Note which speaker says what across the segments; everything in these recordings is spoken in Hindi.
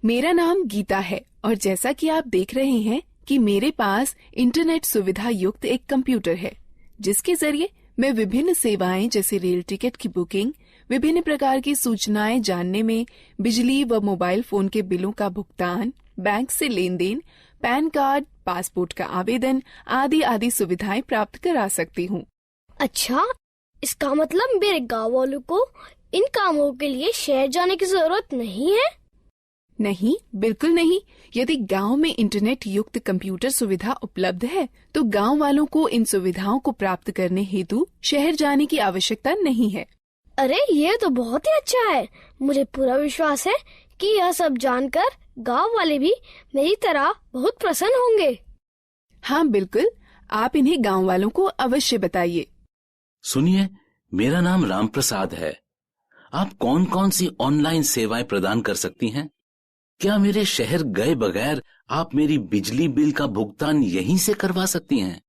Speaker 1: मेरा नाम गीता है और जैसा कि आप देख रहे हैं कि मेरे पास इंटरनेट सुविधा युक्त एक कंप्यूटर है, जिसके जरिए मैं विभिन्न सेवाएं जैसे रेल टिकट की बुकिंग, विभिन्न प्रकार की सूचनाएं जानने में, बिजली व मोबाइल फोन के बिलों का भुगतान, बैंक से लेन देन, पैन कार्ड, पासपोर्ट का आवेदन आदि आदि सुविधाएं प्राप्त करा सकती हूँ।
Speaker 2: अच्छा, इसका मतलब मेरे गाँव वालों को इन कामों के लिए शहर जाने की जरूरत नहीं है?
Speaker 1: नहीं, बिल्कुल नहीं। यदि गांव में इंटरनेट युक्त कंप्यूटर सुविधा उपलब्ध है, तो गांव वालों को इन सुविधाओं को प्राप्त करने हेतु शहर जाने की आवश्यकता नहीं है।
Speaker 2: अरे, ये तो बहुत ही अच्छा है। मुझे पूरा विश्वास है कि यह सब जानकर गांव वाले भी मेरी तरह बहुत प्रसन्न होंगे।
Speaker 1: हाँ बिल्कुल, आप इन्हें गांव वालों को अवश्य बताइए।
Speaker 3: सुनिए, मेरा नाम राम प्रसाद है। आप कौन कौन सी ऑनलाइन सेवाएं प्रदान कर सकती हैं? क्या मेरे शहर गए बगैर आप मेरी बिजली बिल का भुगतान यहीं से करवा सकती हैं?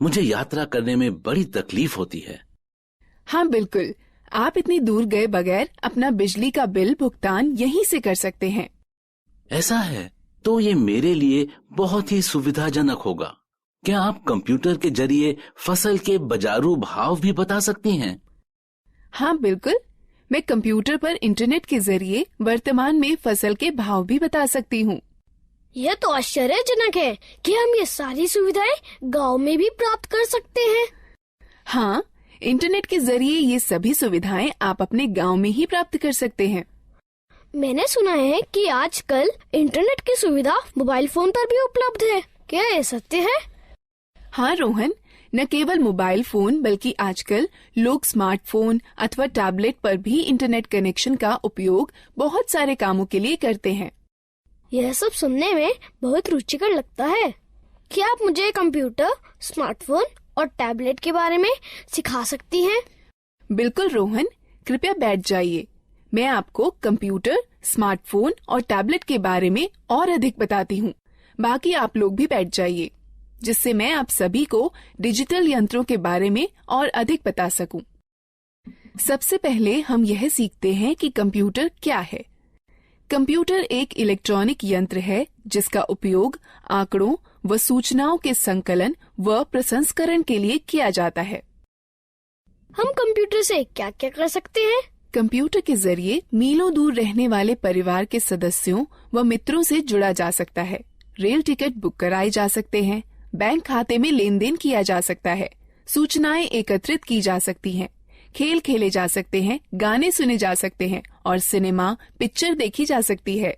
Speaker 3: मुझे यात्रा करने में बड़ी तकलीफ होती है।
Speaker 1: हाँ बिल्कुल, आप इतनी दूर गए बगैर अपना बिजली का बिल भुगतान यहीं से कर सकते हैं।
Speaker 3: ऐसा है तो ये मेरे लिए बहुत ही सुविधाजनक होगा। क्या आप कंप्यूटर के जरिए फसल के बाजारू भाव भी बता सकती हैं?
Speaker 1: हाँ बिल्कुल, मैं कंप्यूटर पर इंटरनेट के जरिए वर्तमान में फसल के भाव भी बता सकती हूँ।
Speaker 2: यह तो आश्चर्यजनक है कि हम ये सारी सुविधाएं गांव में भी प्राप्त कर सकते हैं।
Speaker 1: हाँ, इंटरनेट के जरिए ये सभी सुविधाएं आप अपने गांव में ही प्राप्त कर सकते हैं।
Speaker 2: मैंने सुना है कि आजकल इंटरनेट की सुविधा मोबाइल फोन पर भी उपलब्ध है। क्या ये सत्य है?
Speaker 1: हाँ रोहन, न केवल मोबाइल फोन बल्कि आजकल लोग स्मार्टफोन अथवा टैबलेट पर भी इंटरनेट कनेक्शन का उपयोग बहुत सारे कामों के लिए करते हैं।
Speaker 2: यह सब सुनने में बहुत रुचिकर लगता है। क्या आप मुझे कंप्यूटर, स्मार्टफोन और टैबलेट के बारे में सिखा सकती हैं?
Speaker 1: बिल्कुल रोहन, कृपया बैठ जाइए। मैं आपको कंप्यूटर, स्मार्टफोन और टैबलेट के बारे में और अधिक बताती हूँ। बाकी आप लोग भी बैठ जाइए, जिससे मैं आप सभी को डिजिटल यंत्रों के बारे में और अधिक बता सकूं। सबसे पहले हम यह सीखते हैं कि कंप्यूटर क्या है। कंप्यूटर एक इलेक्ट्रॉनिक यंत्र है जिसका उपयोग आंकड़ों व सूचनाओं के संकलन व प्रसंस्करण के लिए किया जाता है।
Speaker 2: हम कंप्यूटर से क्या क्या कर सकते हैं?
Speaker 1: कंप्यूटर के जरिए मीलों दूर रहने वाले परिवार के सदस्यों व मित्रों से जुड़ा जा सकता है। रेल टिकट बुक कराए जा सकते हैं, बैंक खाते में लेन देन किया जा सकता है, सूचनाएं एकत्रित की जा सकती हैं, खेल खेले जा सकते हैं, गाने सुने जा सकते हैं और सिनेमा पिक्चर देखी जा सकती है।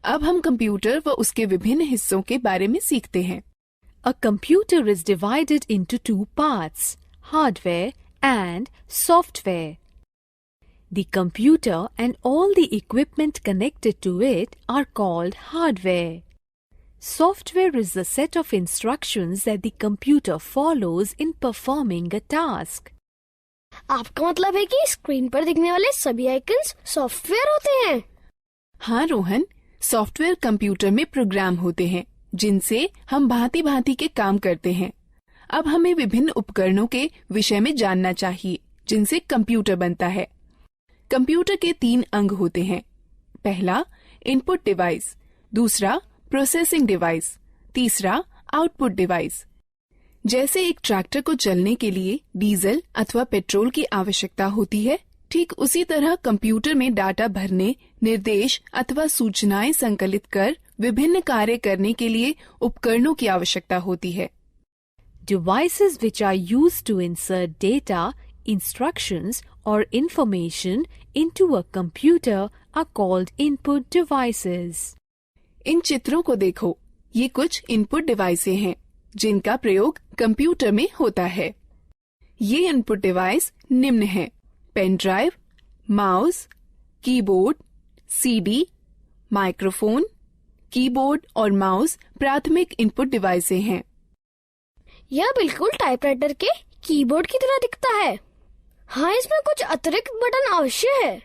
Speaker 1: अब हम कंप्यूटर व उसके विभिन्न हिस्सों के बारे में सीखते हैं।
Speaker 4: A computer is divided into two parts, hardware and software. The computer and all the equipment connected to it are called hardware. Software is the set of instructions that the computer follows in performing a task.
Speaker 2: आपका मतलब है कि स्क्रीन पर दिखने वाले सभी आइकन्स सॉफ्टवेयर होते हैं?
Speaker 1: हाँ रोहन, सॉफ्टवेयर कंप्यूटर में प्रोग्राम होते हैं जिनसे हम भांति भांति के काम करते हैं। अब हमें विभिन्न उपकरणों के विषय में जानना चाहिए जिनसे कंप्यूटर बनता है। कंप्यूटर के 3 अंग होते हैं। पहला इनपुट डिवाइस, दूसरा प्रोसेसिंग डिवाइस, तीसरा आउटपुट डिवाइस। जैसे एक ट्रैक्टर को चलने के लिए डीजल अथवा पेट्रोल की आवश्यकता होती है, ठीक उसी तरह कंप्यूटर में डाटा भरने, निर्देश अथवा सूचनाएं संकलित कर विभिन्न कार्य करने के लिए उपकरणों की आवश्यकता होती है।
Speaker 4: Devices which are used to insert data, instructions or information into a computer are called input devices.
Speaker 1: इन चित्रों को देखो, ये कुछ इनपुट डिवाइसें हैं जिनका प्रयोग कंप्यूटर में होता है। ये इनपुट डिवाइस निम्न हैं: pen drive, mouse, keyboard, CD, microphone. Keyboard और माउस प्राथमिक इनपुट डिवाइसें हैं।
Speaker 2: यह बिल्कुल टाइपराइटर के कीबोर्ड की तरह दिखता है। हाँ, इसमें कुछ अतिरिक्त बटन अवश्य है।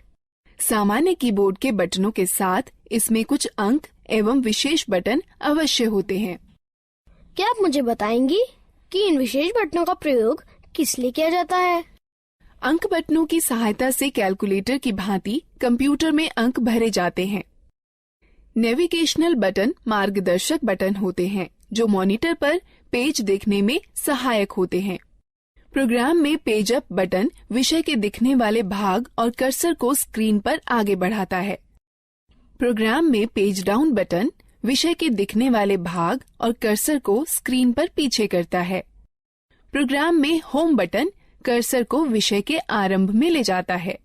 Speaker 1: सामान्य कीबोर्ड के बटनों के साथ इसमें कुछ अंक एवं विशेष बटन अवश्य होते हैं।
Speaker 2: क्या आप मुझे बताएंगी कि इन विशेष बटनों का प्रयोग किस लिए किया जाता है?
Speaker 1: अंक बटनों की सहायता से कैलकुलेटर की भांति कंप्यूटर में अंक भरे जाते हैं। नेविगेशनल बटन मार्गदर्शक बटन होते हैं जो मॉनिटर पर पेज देखने में सहायक होते हैं। प्रोग्राम में पेज अप बटन विषय के दिखने वाले भाग और कर्सर को स्क्रीन पर आगे बढ़ाता है। प्रोग्राम में पेज डाउन बटन विषय के दिखने वाले भाग और कर्सर को स्क्रीन पर पीछे करता है। प्रोग्राम में होम बटन कर्सर को विषय के आरंभ में ले जाता है।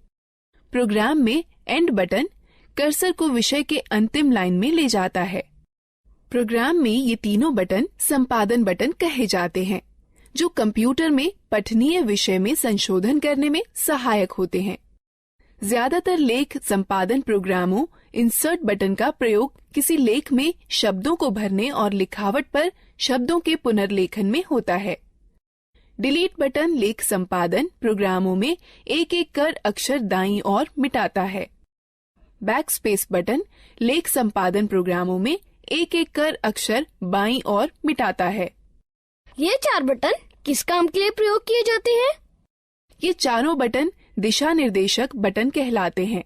Speaker 1: प्रोग्राम में एंड बटन कर्सर को विषय के अंतिम लाइन में ले जाता है। प्रोग्राम में ये तीनों बटन संपादन बटन कहे जाते हैं जो कंप्यूटर में पठनीय विषय में संशोधन करने में सहायक होते हैं। ज्यादातर लेख संपादन प्रोग्रामों इंसर्ट बटन का प्रयोग किसी लेख में शब्दों को भरने और लिखावट पर शब्दों के पुनर्लेखन में होता है। डिलीट बटन लेख संपादन प्रोग्रामों में एक एक कर अक्षर दाईं ओर मिटाता है। बैकस्पेस बटन लेख संपादन प्रोग्रामों में एक एक कर अक्षर बाईं ओर मिटाता है।
Speaker 2: ये 4 बटन किस काम के लिए प्रयोग किए जाते हैं?
Speaker 1: ये चारों बटन दिशा निर्देशक बटन कहलाते हैं।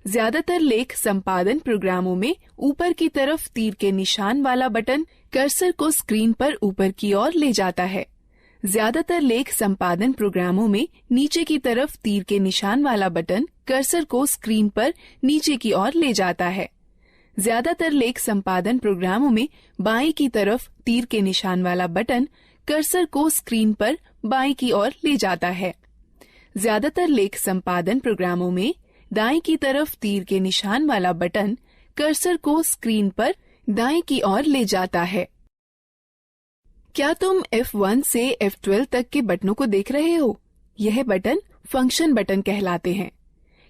Speaker 1: ज्यादातर लेख संपादन प्रोग्रामों में ऊपर की तरफ तीर के निशान वाला बटन कर्सर को स्क्रीन पर ऊपर की ओर ले जाता है। ज्यादातर लेख संपादन प्रोग्रामों में नीचे की तरफ तीर के निशान वाला बटन कर्सर को स्क्रीन पर नीचे की ओर ले जाता है। ज्यादातर लेख संपादन प्रोग्रामों में बाईं की तरफ तीर के निशान वाला बटन कर्सर को स्क्रीन पर बाईं की ओर ले जाता है। ज्यादातर लेख संपादन प्रोग्रामों में दाईं की तरफ तीर के निशान वाला बटन कर्सर को स्क्रीन पर दाईं की ओर ले जाता है। क्या तुम F1 से F12 तक के बटनों को देख रहे हो? यह बटन फंक्शन बटन कहलाते हैं।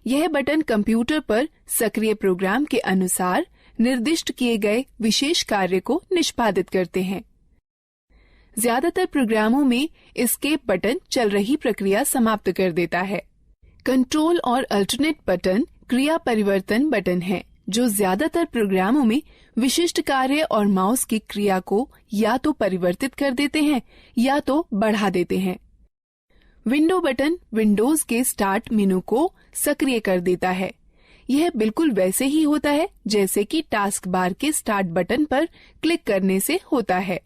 Speaker 1: यह बटन कंप्यूटर पर सक्रिय प्रोग्राम के अनुसार निर्दिष्ट किए गए विशेष कार्य को निष्पादित करते हैं। ज्यादातर प्रोग्रामों में एस्केप बटन चल रही प्रक्रिया समाप्त कर देता है। कंट्रोल और अल्टरनेट बटन क्रिया परिवर्तन बटन हैं, जो ज्यादातर प्रोग्रामों में विशिष्ट कार्य और माउस की क्रिया को या तो परिवर्तित कर देते हैं या तो बढ़ा देते हैं। विंडो बटन विंडोज के स्टार्ट मेनू को सक्रिय कर देता है। यह बिल्कुल वैसे ही होता है जैसे कि टास्क बार के स्टार्ट बटन पर क्लिक करने से होता है।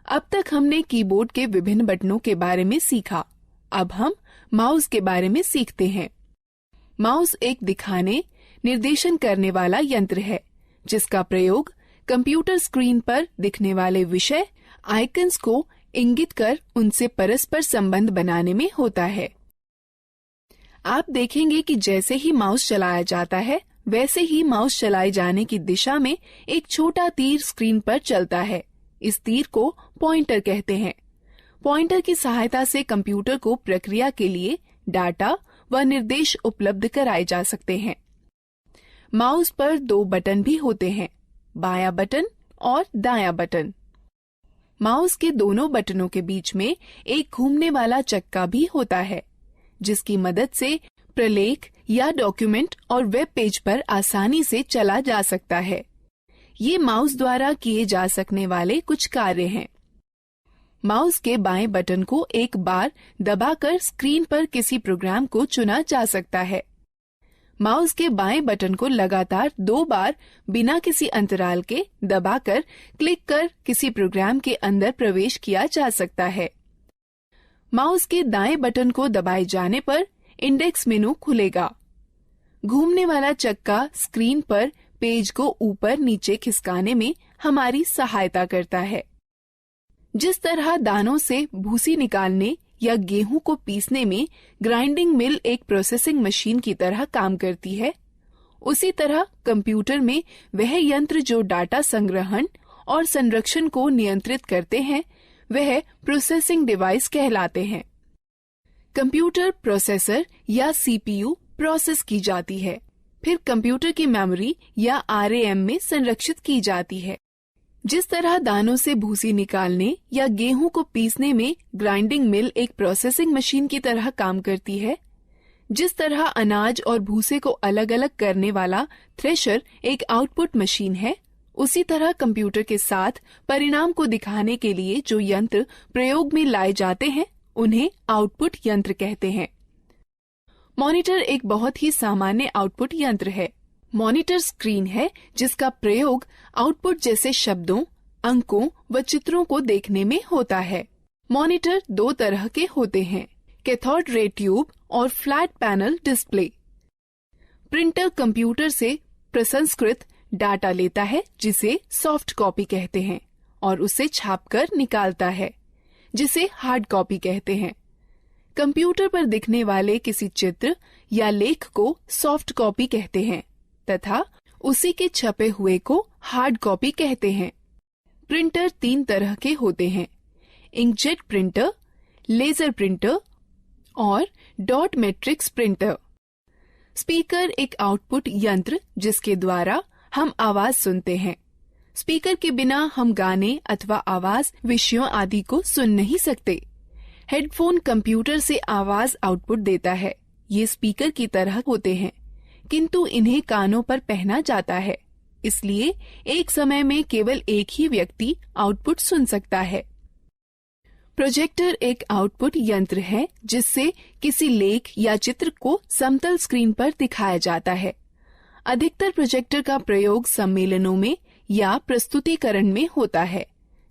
Speaker 1: अब तक हमने कीबोर्ड के विभिन्न बटनों के बारे में सीखा। अब हम माउस के बारे में सीखते हैं। माउस एक दिखाने, निर्देशन करने वाला यंत्र है जिसका प्रयोग कंप्यूटर स्क्रीन पर दिखने वाले विषय आइकन्स को इंगित कर उनसे परस्पर संबंध बनाने में होता है। आप देखेंगे कि जैसे ही माउस चलाया जाता है वैसे ही माउस चलाए जाने की दिशा में एक छोटा तीर स्क्रीन पर चलता है। इस तीर को पॉइंटर कहते हैं। पॉइंटर की सहायता से कंप्यूटर को प्रक्रिया के लिए डाटा व निर्देश उपलब्ध कराए जा सकते हैं। माउस पर 2 बटन भी होते हैं, बायां बटन और दायां बटन। माउस के दोनों बटनों के बीच में एक घूमने वाला चक्का भी होता है, जिसकी मदद से प्रलेख या डॉक्यूमेंट और वेब पेज पर आसानी से चला जा सकता है। ये माउस द्वारा किए जा सकने वाले कुछ कार्य हैं। माउस के बाएं बटन को एक बार दबाकर स्क्रीन पर किसी प्रोग्राम को चुना जा सकता है। माउस के बाएं बटन को लगातार 2 बार बिना किसी अंतराल के दबाकर क्लिक कर किसी प्रोग्राम के अंदर प्रवेश किया जा सकता है। माउस के दाएं बटन को दबाए जाने पर इंडेक्स मेनू खुलेगा। घूमने वाला चक्का स्क्रीन पर पेज को ऊपर नीचे खिसकाने में हमारी सहायता करता है। जिस तरह दानों से भूसी निकालने या गेहूं को पीसने में ग्राइंडिंग मिल एक प्रोसेसिंग मशीन की तरह काम करती है, उसी तरह कंप्यूटर में वह यंत्र जो डाटा संग्रहण और संरक्षण को नियंत्रित करते हैं वह प्रोसेसिंग डिवाइस कहलाते हैं। कंप्यूटर प्रोसेसर या सीपीयू प्रोसेस की जाती है, फिर कंप्यूटर की मेमोरी या आरएएम में संरक्षित की जाती है। जिस तरह दानों से भूसी निकालने या गेहूं को पीसने में ग्राइंडिंग मिल एक प्रोसेसिंग मशीन की तरह काम करती है, जिस तरह अनाज और भूसे को अलग अलग करने वाला थ्रेशर एक आउटपुट मशीन है, उसी तरह कंप्यूटर के साथ परिणाम को दिखाने के लिए जो यंत्र प्रयोग में लाए जाते हैं उन्हें आउटपुट यंत्र कहते हैं। मॉनिटर एक बहुत ही सामान्य आउटपुट यंत्र है। मॉनिटर स्क्रीन है जिसका प्रयोग आउटपुट जैसे शब्दों, अंकों व चित्रों को देखने में होता है। मॉनिटर दो तरह के होते हैं, कैथोड रे ट्यूब और flat panel display. Printer computer से प्रसंस्कृत डाटा लेता है जिसे सॉफ्ट कॉपी कहते हैं और उसे छापकर निकालता है जिसे हार्ड कॉपी कहते हैं। कंप्यूटर पर दिखने वाले किसी चित्र या लेख को सॉफ्ट कॉपी कहते हैं तथा उसी के छपे हुए को हार्ड कॉपी कहते हैं। प्रिंटर तीन तरह के होते हैं, इंकजेट प्रिंटर, लेजर प्रिंटर और डॉट मैट्रिक्स प्रिंटर। स्पीकर एक आउटपुट यंत्र जिसके द्वारा हम आवाज सुनते हैं। स्पीकर के बिना हम गाने अथवा आवाज विषयों आदि को सुन नहीं सकते। हेडफोन कंप्यूटर से आवाज आउटपुट देता है। ये स्पीकर की तरह होते हैं किंतु इन्हें कानों पर पहना जाता है, इसलिए एक समय में केवल एक ही व्यक्ति आउटपुट सुन सकता है। प्रोजेक्टर एक आउटपुट यंत्र है जिससे किसी लेख या चित्र को समतल स्क्रीन पर दिखाया जाता है। अधिकतर प्रोजेक्टर का प्रयोग सम्मेलनों में या प्रस्तुतिकरण में होता है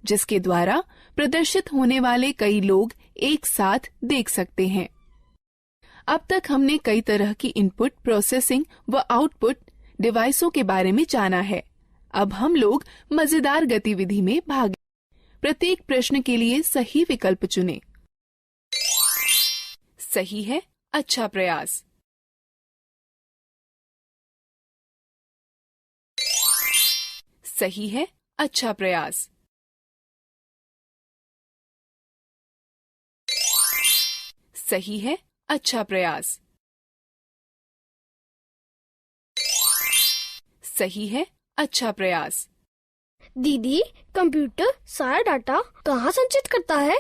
Speaker 1: जिसके द्वारा प्रदर्शित होने वाले कई लोग एक साथ देख सकते हैं। अब तक हमने कई तरह की इनपुट प्रोसेसिंग व आउटपुट डिवाइसों के बारे में जाना है। अब हम लोग मजेदार गतिविधि में भाग। प्रत्येक प्रश्न के लिए सही विकल्प चुनें। सही है, अच्छा प्रयास। सही है, अच्छा प्रयास। सही है, अच्छा प्रयास। सही है, अच्छा प्रयास।
Speaker 2: दीदी, कंप्यूटर सारा डाटा कहाँ संचित करता है?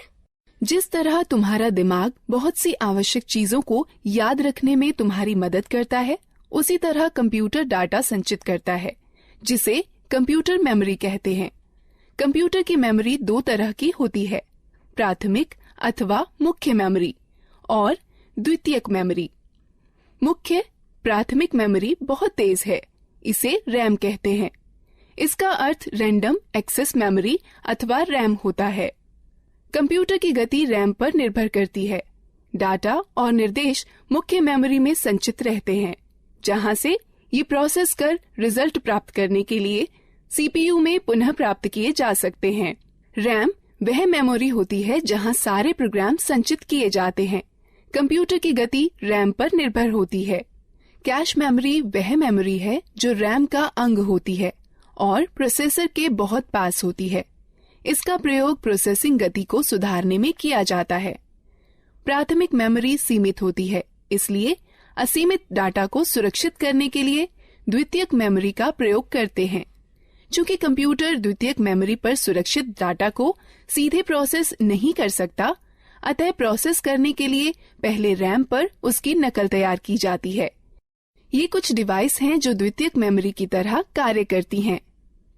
Speaker 1: जिस तरह तुम्हारा दिमाग बहुत सी आवश्यक चीजों को याद रखने में तुम्हारी मदद करता है, उसी तरह कंप्यूटर डाटा संचित करता है जिसे कंप्यूटर मेमोरी कहते हैं। कंप्यूटर की मेमोरी दो तरह की होती है, प्राथमिक अथवा मुख्य मेमोरी और द्वितीयक मेमोरी। मुख्य प्राथमिक मेमोरी बहुत तेज है, इसे रैम कहते हैं। इसका अर्थ रैंडम एक्सेस मेमोरी अथवा रैम होता है। कंप्यूटर की गति रैम पर निर्भर करती है। डाटा और निर्देश मुख्य मेमोरी में संचित रहते हैं, जहां से ये प्रोसेस कर रिजल्ट प्राप्त करने के लिए सीपीयू में पुनः प्राप्त किए जा सकते हैं। रैम वह मेमोरी होती है जहां सारे प्रोग्राम संचित किए जाते हैं। कंप्यूटर की गति रैम पर निर्भर होती है। कैश मेमोरी वह मेमोरी है जो रैम का अंग होती है और प्रोसेसर के बहुत पास होती है। इसका प्रयोग प्रोसेसिंग गति को सुधारने में किया जाता है। प्राथमिक मेमोरी सीमित होती है, इसलिए असीमित डाटा को सुरक्षित करने के लिए द्वितीयक मेमोरी का प्रयोग करते हैं। चूंकि कंप्यूटर द्वितीयक मेमोरी पर सुरक्षित डाटा को सीधे प्रोसेस नहीं कर सकता, अतः प्रोसेस करने के लिए पहले रैम पर उसकी नकल तैयार की जाती है। ये कुछ डिवाइस हैं जो द्वितीयक मेमोरी की तरह कार्य करती हैं: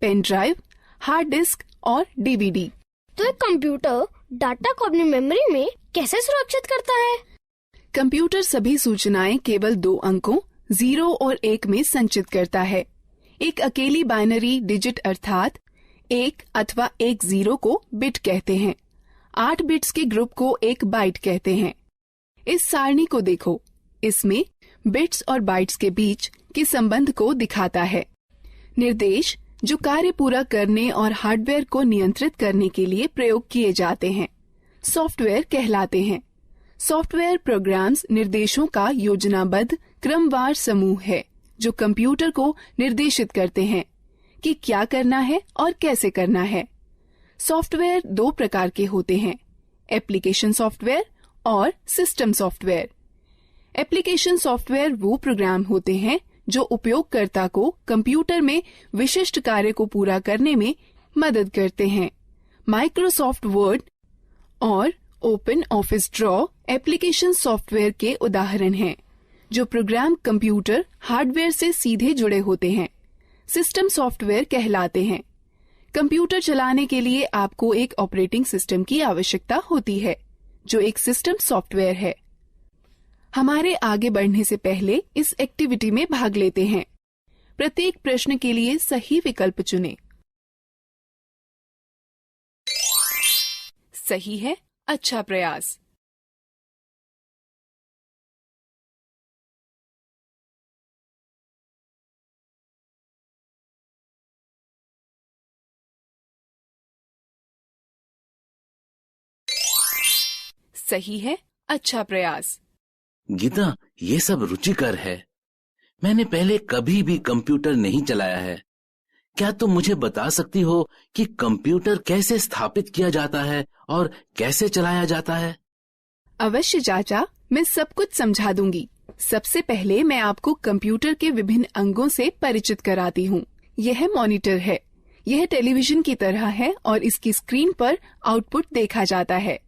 Speaker 1: पेन ड्राइव, हार्ड डिस्क और डीवीडी।
Speaker 2: तो एक कंप्यूटर डाटा को अपनी मेमोरी में कैसे सुरक्षित करता है?
Speaker 1: कंप्यूटर सभी सूचनाएं केवल दो अंकों 0 और 1 में संचित करता है। एक अकेली बाइनरी डिजिट अर्थात 1 अथवा 10 को बिट कहते हैं। 8 बिट्स के ग्रुप को एक बाइट कहते हैं। इस सारणी को देखो, इसमें बिट्स और बाइट्स के बीच के संबंध को दिखाता है। निर्देश जो कार्य पूरा करने और हार्डवेयर को नियंत्रित करने के लिए प्रयोग किए जाते हैं, सॉफ्टवेयर कहलाते हैं। सॉफ्टवेयर प्रोग्राम्स निर्देशों का योजनाबद्ध क्रमवार समूह है जो कंप्यूटर को निर्देशित करते हैं कि क्या करना है और कैसे करना है। सॉफ्टवेयर दो प्रकार के होते हैं, एप्लीकेशन सॉफ्टवेयर और सिस्टम सॉफ्टवेयर। एप्लीकेशन सॉफ्टवेयर वो प्रोग्राम होते हैं जो उपयोगकर्ता को कंप्यूटर में विशिष्ट कार्य को पूरा करने में मदद करते हैं। माइक्रोसॉफ्ट वर्ड और open office draw application software के उदाहरण हैं, जो प्रोग्राम कंप्यूटर हार्डवेयर से सीधे जुड़े होते हैं। सिस्टम सॉफ्टवेयर कहलाते हैं। कंप्यूटर चलाने के लिए आपको एक ऑपरेटिंग सिस्टम की आवश्यकता होती है, जो एक सिस्टम सॉफ्टवेयर है। हमारे आगे बढ़ने से पहले इस एक्टिविटी में भाग लेते हैं। प्रत्येक प्रश्न के लिए सही विकल्प चुनें। सही है, अच्छा प्रयास। सही है, अच्छा प्रयास।
Speaker 3: गीता, ये सब रुचिकर है। मैंने पहले कभी भी कंप्यूटर नहीं चलाया है। क्या तुम मुझे बता सकती हो कि कंप्यूटर कैसे स्थापित किया जाता है और कैसे चलाया जाता है?
Speaker 1: अवश्य चाचा, मैं सब कुछ समझा दूंगी। सबसे पहले मैं आपको कंप्यूटर के विभिन्न अंगों से परिचित कराती हूँ। यह मॉनिटर है। यह टेलीविजन की तरह है और इसकी स्क्रीन पर आउटपुट देखा जाता है।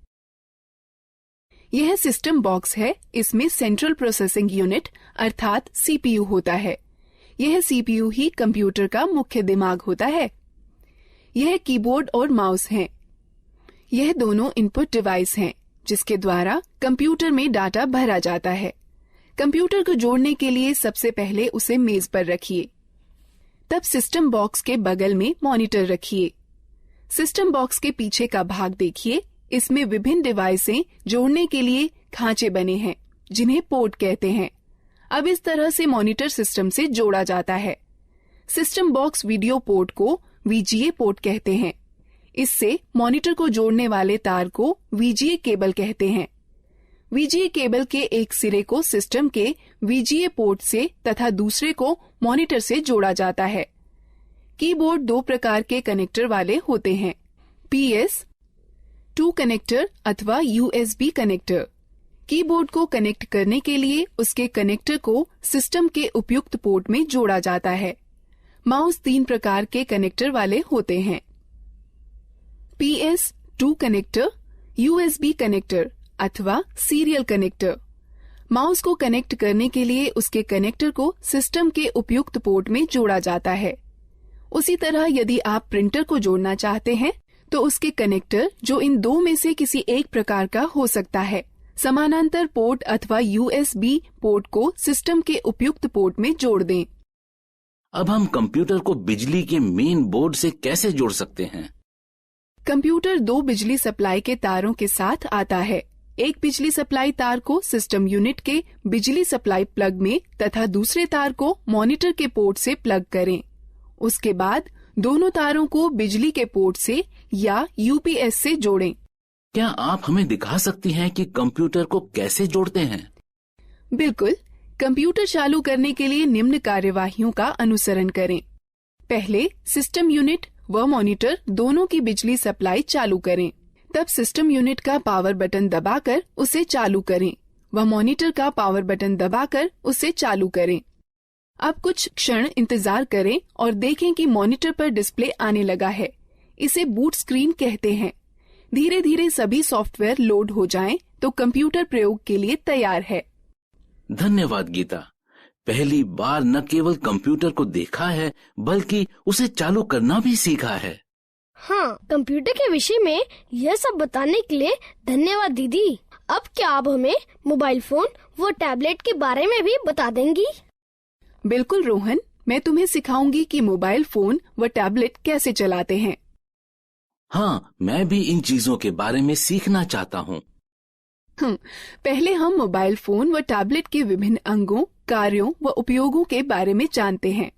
Speaker 1: यह सिस्टम बॉक्स है। इसमें सेंट्रल प्रोसेसिंग यूनिट अर्थात सीपीयू होता है। यह सीपीयू ही कंप्यूटर का मुख्य दिमाग होता है। यह कीबोर्ड और माउस हैं। यह दोनों इनपुट डिवाइस हैं जिसके द्वारा कंप्यूटर में डाटा भरा जाता है। कंप्यूटर को जोड़ने के लिए सबसे पहले उसे मेज पर रखिए। तब सिस्टम बॉक्स के बगल में मॉनिटर रखिए। सिस्टम बॉक्स के पीछे का भाग देखिए। इसमें विभिन्न डिवाइसें जोड़ने के लिए खांचे बने हैं जिन्हें पोर्ट कहते हैं। अब इस तरह से मॉनिटर सिस्टम से जोड़ा जाता है। सिस्टम बॉक्स वीडियो पोर्ट को वीजीए पोर्ट कहते हैं। इससे मॉनिटर को जोड़ने वाले तार को वीजीए केबल कहते हैं। वीजीए केबल के एक सिरे को सिस्टम के वीजीए पोर्ट से तथा दूसरे को मॉनिटर से जोड़ा जाता है। कीबोर्ड दो प्रकार के कनेक्टर वाले होते हैं, PS2 कनेक्टर अथवा USB कनेक्टर। कीबोर्ड को कनेक्ट करने के लिए उसके कनेक्टर को सिस्टम के उपयुक्त पोर्ट में जोड़ा जाता है। माउस 3 प्रकार के कनेक्टर वाले होते हैं, PS2 कनेक्टर, USB कनेक्टर अथवा सीरियल कनेक्टर। माउस को कनेक्ट करने के लिए उसके कनेक्टर को सिस्टम के उपयुक्त पोर्ट में जोड़ा जाता है। उसी तरह यदि आप प्रिंटर को जोड़ना चाहते हैं तो उसके कनेक्टर, जो इन दो में से किसी एक प्रकार का हो सकता है, समानांतर पोर्ट अथवा USB पोर्ट को सिस्टम के उपयुक्त पोर्ट में जोड़ दें।
Speaker 3: अब हम कंप्यूटर को बिजली के मेन बोर्ड से कैसे जोड़ सकते हैं?
Speaker 1: कंप्यूटर 2 बिजली सप्लाई के तारों के साथ आता है। एक बिजली सप्लाई तार को सिस्टम यूनिट के बिजली सप्लाई प्लग में तथा दूसरे तार को मॉनिटर के पोर्ट से प्लग करें। उसके बाद दोनों तारों को बिजली के पोर्ट से या UPS से जोड़ें।
Speaker 3: क्या आप हमें दिखा सकती हैं कि कंप्यूटर को कैसे जोड़ते हैं?
Speaker 1: बिल्कुल। कंप्यूटर चालू करने के लिए निम्न कार्यवाहियों का अनुसरण करें। पहले सिस्टम यूनिट व मॉनिटर दोनों की बिजली सप्लाई चालू करें। तब सिस्टम यूनिट का पावर बटन दबाकर उसे चालू करें व मॉनिटर का पावर बटन दबाकर उसे चालू करें। अब कुछ क्षण इंतजार करें और देखें कि मॉनिटर पर डिस्प्ले आने लगा है। इसे बूट स्क्रीन कहते हैं। धीरे धीरे सभी सॉफ्टवेयर लोड हो जाएं तो कंप्यूटर प्रयोग के लिए तैयार है।
Speaker 3: धन्यवाद गीता। पहली बार न केवल कंप्यूटर को देखा है बल्कि उसे चालू करना भी सीखा है।
Speaker 2: हाँ, कंप्यूटर के विषय में यह सब बताने के लिए धन्यवाद दीदी। अब क्या आप हमें मोबाइल फोन व टैबलेट के बारे में भी बता देंगी?
Speaker 1: बिल्कुल रोहन, मैं तुम्हें सिखाऊंगी कि मोबाइल फोन व टैबलेट कैसे चलाते हैं।
Speaker 3: हाँ, मैं भी इन चीजों के बारे में सीखना चाहता हूँ।
Speaker 1: पहले हम मोबाइल फोन व टैबलेट के विभिन्न अंगों, कार्यों व उपयोगों के बारे में जानते हैं।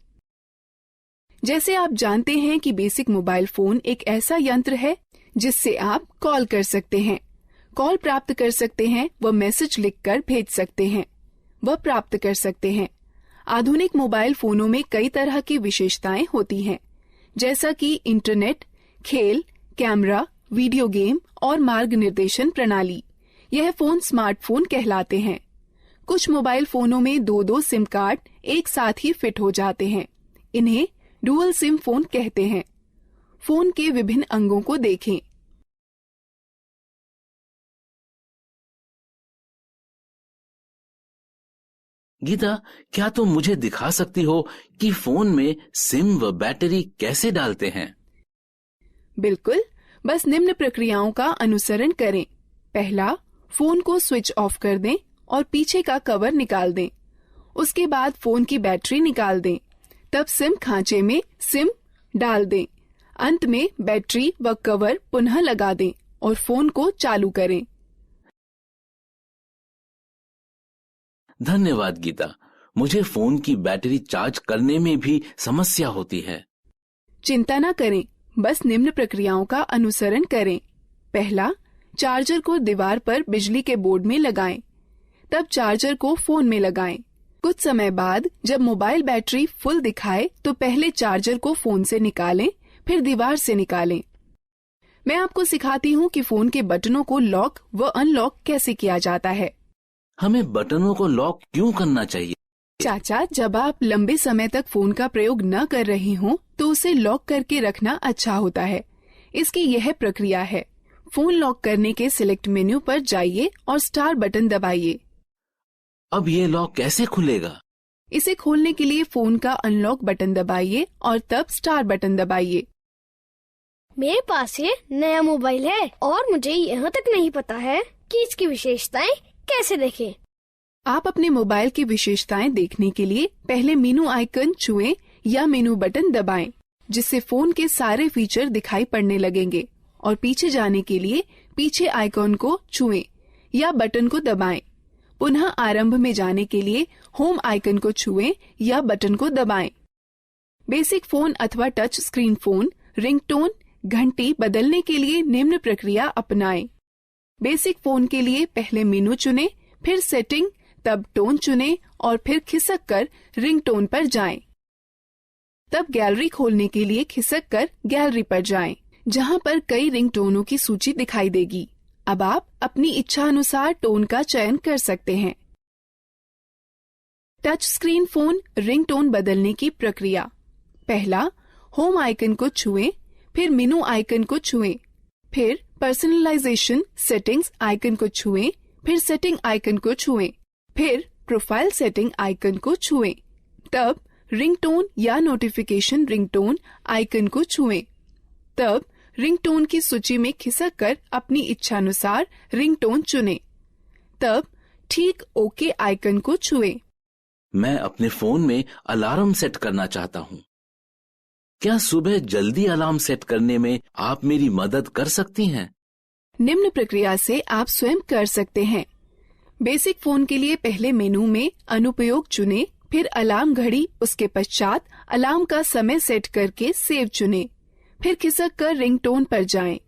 Speaker 1: जैसे आप जानते हैं कि बेसिक मोबाइल फोन एक ऐसा यंत्र है जिससे आप कॉल कर सकते हैं, कॉल प्राप्त कर सकते हैं व मैसेज लिखकर भेज सकते हैं व प्राप्त कर सकते हैं। आधुनिक मोबाइल फोनों में कई तरह की विशेषताएं होती हैं, जैसा कि इंटरनेट, खेल, कैमरा, वीडियो गेम और मार्ग निर्देशन प्रणाली। यह फोन स्मार्टफोन कहलाते हैं। कुछ मोबाइल फोनों में 2-2 सिम कार्ड एक साथ ही फिट हो जाते हैं। इन्हें डुअल सिम फोन कहते हैं। फोन के विभिन्न अंगों को देखें।
Speaker 3: गीता, क्या तुम मुझे दिखा सकती हो कि फोन में सिम व बैटरी कैसे डालते हैं?
Speaker 1: बिल्कुल, बस निम्न प्रक्रियाओं का अनुसरण करें। पहला, फोन को स्विच ऑफ कर दें और पीछे का कवर निकाल दें। उसके बाद फोन की बैटरी निकाल दें। तब सिम खांचे में सिम डाल दें। अंत में बैटरी व कवर पुनः लगा दें और फोन को चालू करें।
Speaker 3: धन्यवाद गीता। मुझे फोन की बैटरी चार्ज करने में भी समस्या होती है।
Speaker 1: चिंता न करें, बस निम्न प्रक्रियाओं का अनुसरण करें। पहला, चार्जर को दीवार पर बिजली के बोर्ड में लगाएं। तब चार्जर को फोन में लगाएं। कुछ समय बाद जब मोबाइल बैटरी फुल दिखाए तो पहले चार्जर को फोन से निकालें, फिर दीवार से निकालें। मैं आपको सिखाती हूँ कि फोन के बटनों को लॉक व अनलॉक कैसे किया जाता है।
Speaker 3: हमें बटनों को लॉक क्यों करना चाहिए?
Speaker 1: चाचा, जब आप लंबे समय तक फोन का प्रयोग न कर रही हों तो उसे लॉक करके रखना अच्छा होता है। इसकी यह प्रक्रिया है। फोन लॉक करने के सिलेक्ट मेन्यू पर जाइए और स्टार बटन दबाइए।
Speaker 3: अब ये लॉक कैसे खुलेगा?
Speaker 1: इसे खोलने के लिए फोन का अनलॉक बटन दबाइए और तब स्टार बटन दबाइए।
Speaker 2: मेरे पास ये नया मोबाइल है और मुझे यहाँ तक नहीं पता है कि इसकी विशेषताएं कैसे देखें।
Speaker 1: आप अपने मोबाइल की विशेषताएं देखने के लिए पहले मेनू आइकन छुएं या मेनू बटन दबाएं, जिससे फोन के सारे फीचर दिखाई पड़ने लगेंगे। और पीछे जाने के लिए पीछे आइकॉन को छुएं या बटन को दबाएं। पुनः आरंभ में जाने के लिए होम आइकन को छुएं या बटन को दबाएं। बेसिक फोन अथवा टच स्क्रीन फोन रिंगटोन घंटी बदलने के लिए निम्न प्रक्रिया अपनाएं। बेसिक फोन के लिए पहले मेनू चुनें, फिर सेटिंग, तब टोन चुनें और फिर खिसक कर रिंगटोन पर जाएं। तब गैलरी खोलने के लिए खिसक कर गैलरी पर जाएं, जहां पर कई रिंगटोनों की सूची दिखाई देगी। अब आप अपनी इच्छा अनुसार टोन का चयन कर सकते हैं। टच स्क्रीन फोन रिंगटोन बदलने की प्रक्रिया। पहला, होम आइकन को छुएं, फिर मेनू आइकन को छुएं, फिर पर्सनलाइजेशन सेटिंग्स आइकन को छुएं, फिर सेटिंग आइकन को छुएं, फिर प्रोफाइल सेटिंग आइकन को छुएं। तब रिंगटोन या नोटिफिकेशन रिंगटोन आइकन को छुएं। तब रिंगटोन की सूची में खिसक कर अपनी इच्छानुसार रिंगटोन चुनें। तब ठीक ओके आइकन को छुएं।
Speaker 3: मैं अपने फोन में अलार्म सेट करना चाहता हूँ। क्या सुबह जल्दी अलार्म सेट करने में आप मेरी मदद कर सकती हैं?
Speaker 1: निम्न प्रक्रिया से आप स्वयं कर सकते हैं। बेसिक फोन के लिए पहले मेनू में अनुपयोग चुनें, फिर अलार्म घड़ी, उसके पश्चात अलार्म का समय सेट करके सेव चुनें, फिर खिसक कर रिंगटोन पर जाएं।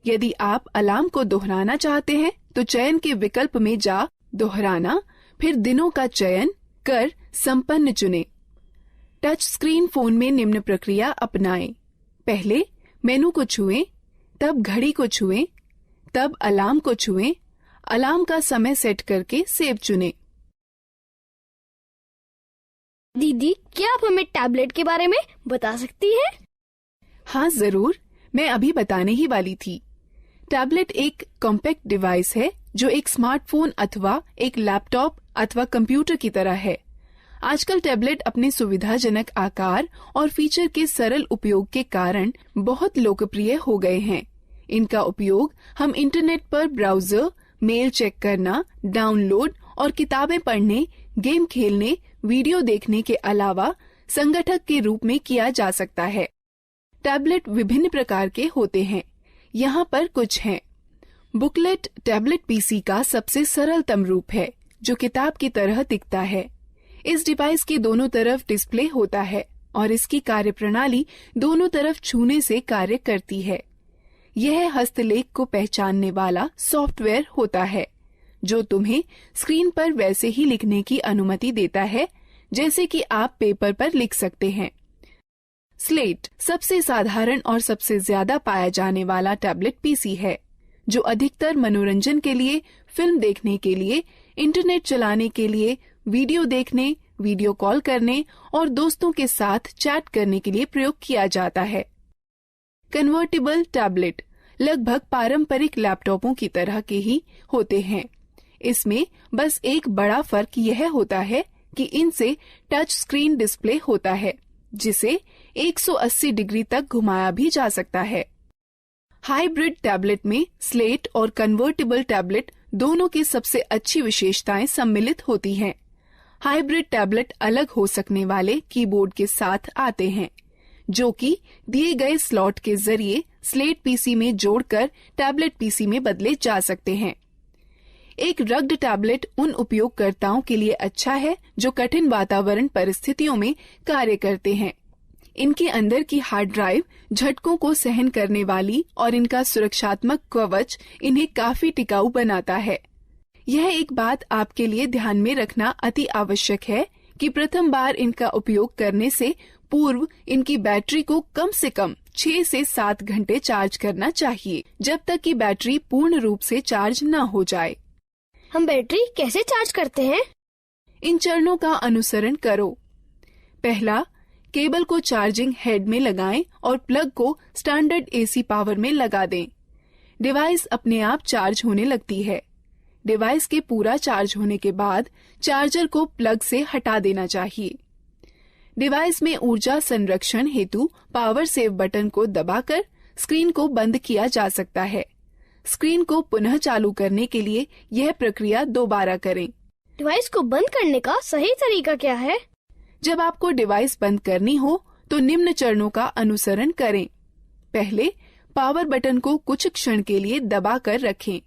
Speaker 1: यदि आप अलार्म को दोहराना चाहते हैं तो चयन के विकल्प में जा दोहराना, फिर दिनों का चयन कर संपन्न चुनें। टच स्क्रीन फोन में निम्न प्रक्रिया अपनाएं। पहले मेनू को छुएं, तब घड़ी को छुएं, तब अलार्म को छुएं, अलार्म का समय सेट करके सेव चुनें।
Speaker 2: दीदी, क्या आप हमें टैबलेट के बारे में बता सकती हैं?
Speaker 1: हाँ जरूर, मैं अभी बताने ही वाली थी। टैबलेट एक कॉम्पैक्ट डिवाइस है जो एक स्मार्टफोन अथवा एक लैपटॉप अथवा कंप्यूटर की तरह है। आजकल टैबलेट अपने सुविधाजनक आकार और फीचर के सरल उपयोग के कारण बहुत लोकप्रिय हो गए हैं। इनका उपयोग हम इंटरनेट पर ब्राउजर, मेल चेक करना, डाउनलोड और किताबें पढ़ने, गेम खेलने, वीडियो देखने के अलावा संगठक के रूप में किया जा सकता है। टैबलेट विभिन्न प्रकार के होते हैं। यहाँ पर कुछ हैं। बुकलेट टैबलेट पीसी का सबसे सरलतम रूप है, जो किताब की तरह दिखता है। इस डिवाइस के दोनों तरफ डिस्प्ले होता है और इसकी कार्यप्रणाली दोनों तरफ छूने से कार्य करती है। यह हस्तलेख को पहचानने वाला सॉफ्टवेयर होता है, जो तुम्हें स्क्रीन पर वैसे ही लिखने की अनुमति देता है जैसे कि आप पेपर पर लिख सकते हैं। स्लेट सबसे साधारण और सबसे ज्यादा पाया जाने वाला टैबलेट पीसी है, जो अधिकतर मनोरंजन के लिए, फिल्म देखने के लिए, इंटरनेट चलाने के लिए, वीडियो देखने, वीडियो कॉल करने और दोस्तों के साथ चैट करने के लिए प्रयोग किया जाता है। कन्वर्टेबल टैबलेट लगभग पारंपरिक लैपटॉपों की तरह के ही होते हैं। इसमें बस एक बड़ा फर्क यह होता है कि इनसे टच स्क्रीन डिस्प्ले होता है, जिसे 180 डिग्री तक घुमाया भी जा सकता है। हाइब्रिड टैबलेट में स्लेट और कन्वर्टेबल टैबलेट दोनों की सबसे अच्छी विशेषताएं सम्मिलित होती हैं। हाइब्रिड टैबलेट अलग हो सकने वाले कीबोर्ड के साथ आते हैं, जो कि दिए गए स्लॉट के जरिए स्लेट पीसी में जोड़कर टैबलेट पीसी में बदले जा सकते हैं। एक रग्ड टैबलेट उन उपयोगकर्ताओं के लिए अच्छा है जो कठिन वातावरण परिस्थितियों में कार्य करते हैं। इनके अंदर की हार्ड ड्राइव झटकों को सहन करने वाली और इनका सुरक्षात्मक कवच इन्हें काफी टिकाऊ बनाता है। यह एक बात आपके लिए ध्यान में रखना अति आवश्यक है कि प्रथम बार इनका उपयोग करने से पूर्व इनकी बैटरी को कम से कम 6 से 7 घंटे चार्ज करना चाहिए, जब तक कि बैटरी पूर्ण रूप से चार्ज न हो जाए।
Speaker 2: हम बैटरी कैसे चार्ज करते हैं?
Speaker 1: इन चरणों का अनुसरण करो। पहला, केबल को चार्जिंग हेड में लगाएं और प्लग को स्टैंडर्ड एसी पावर में लगा दें। डिवाइस अपने आप चार्ज होने लगती है। डिवाइस के पूरा चार्ज होने के बाद चार्जर को प्लग से हटा देना चाहिए। डिवाइस में ऊर्जा संरक्षण हेतु पावर सेव बटन को दबाकर स्क्रीन को बंद किया जा सकता है। स्क्रीन को पुनः चालू करने के लिए यह प्रक्रिया दोबारा करें।
Speaker 2: डिवाइस को बंद करने का सही तरीका क्या है?
Speaker 1: जब आपको डिवाइस बंद करनी हो तो निम्न चरणों का अनुसरण करें। पहले, पावर बटन को कुछ क्षण के लिए दबा कर रखें।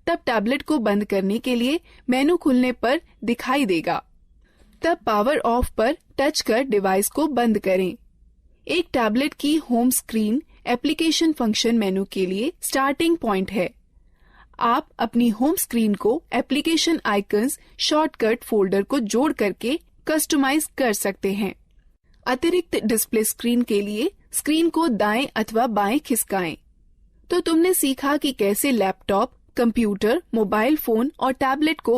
Speaker 1: तब टैबलेट को बंद करने के लिए मेनू खुलने पर दिखाई देगा। तब पावर ऑफ पर टच कर डिवाइस को बंद करें। एक टैबलेट की होम स्क्रीन एप्लीकेशन फंक्शन मेनू के लिए स्टार्टिंग पॉइंट है। आप अपनी होम स्क्रीन को एप्लीकेशन आइकन्स शॉर्टकट फोल्डर को जोड़ करके कस्टमाइज कर सकते हैं। अतिरिक्त डिस्प्ले स्क्रीन के लिए स्क्रीन को दाएं अथवा बाएं खिसकाएं। तो तुमने सीखा कि कैसे लैपटॉप, कंप्यूटर, मोबाइल फोन और टैबलेट को